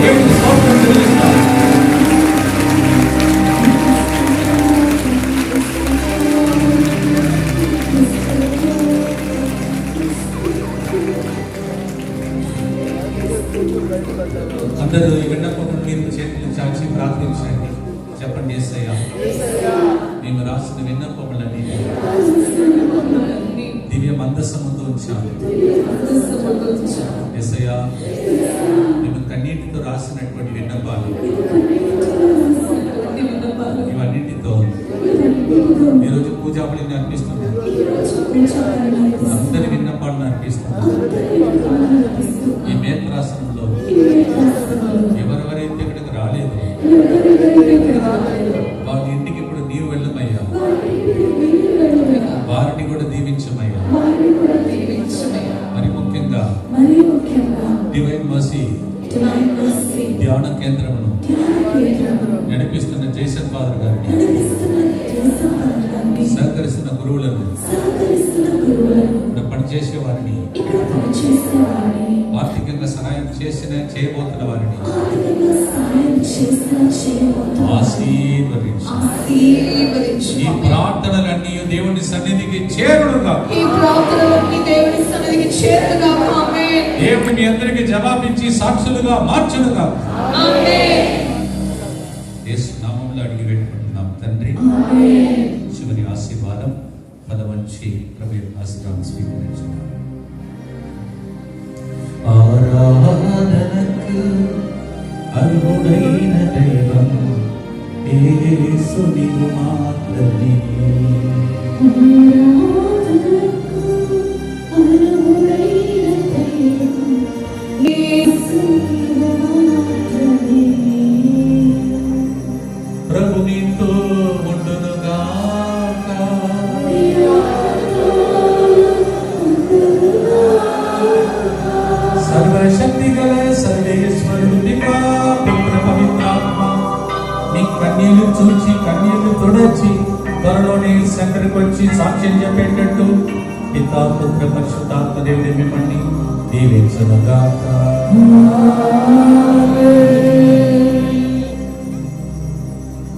దేవునికి స్తోత్రం చెల్లిస్తాం. అందరూ ఈ విన్నపం మీరు చేతులు చాచి ప్రార్థించండి. చెప్పండి, యేసయ్యా మేము రాసిన విన్నపములని దివ్య మందసముతో ఉంచాము. యేసయ్యా మేము కన్నీటితో రాసినటువంటి విన్నపాలు ఇవన్నిటితో ఈరోజు పూజాబలిని అర్పిస్తున్నాం. అందరి విన్నపాలను అర్పిస్తున్నాం. ఈ మేత్రాసనంలో ఎవరెవరైతే ఇక్కడికి రాలేదు వారి ఇంటికి ఇప్పుడు నీవు వెళ్ళమయ్యా. వారిని కూడా దీవించమయ్యా. మరి ముఖ్యంగా డివైన్ మర్సీ ధ్యాన కేంద్రమును నడిపిస్తున్న జైసన్ ఫాదర్ గారిని, సహకరిస్తున్న గురువులను, పనిచేసే వారిని, ఆర్థికంగా సహాయం చేయబోతున్న వారిని ఆశీర్వదించు. ఈ ప్రార్థనలన్నీ దేవుని సన్నిధికి చేరుడుగా దేవుడు మీ అందరికి జవాబిచ్చి సాక్షులుగా మార్చుడుగా యేసు నామములో అడిగి పెట్టుకుంటున్నాం తండ్రి. చివరి ఆశీర్వాదం పదవంచి ప్రభు ఆశీర్వాదం స్వీకరించున్నాం. ఆరాధనకు అర్హుడైన దైవం యేసు నీవు మాత్రమే. ప్రభు నీతో ఉండునుగాక. సర్వశక్తి గల సర్వేశ్వరుడు పితా పుత్ర పవిత్రాత్మ మీ కన్నీళ్లు చూచి కన్నీళ్లు తొడచి త్వరలోనే సెంటర్కి వచ్చి సాక్ష్యం చెప్పేటట్టు పితా పుత్ర పరిశుద్ధాత్మ దేవుని మిమ్మల్ని దీవించునుగాక.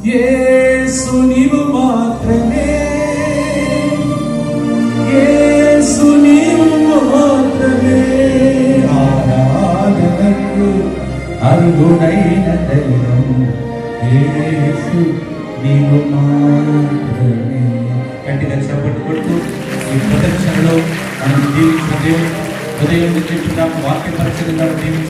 యేసు నీవు మాత్రమే, యేసు నీవు మాత్రమే. ఆరాధనకు అర్హుడైన దైవం యేసు నీవు మాత్రమే. గట్టిగా చప్పట్లు కొడుతూ ఈ ప్రదర్శనలో మనం దీవించిన దేవుడు ఉదయం నుంచి వాక్య పరిచయంగా దీవించ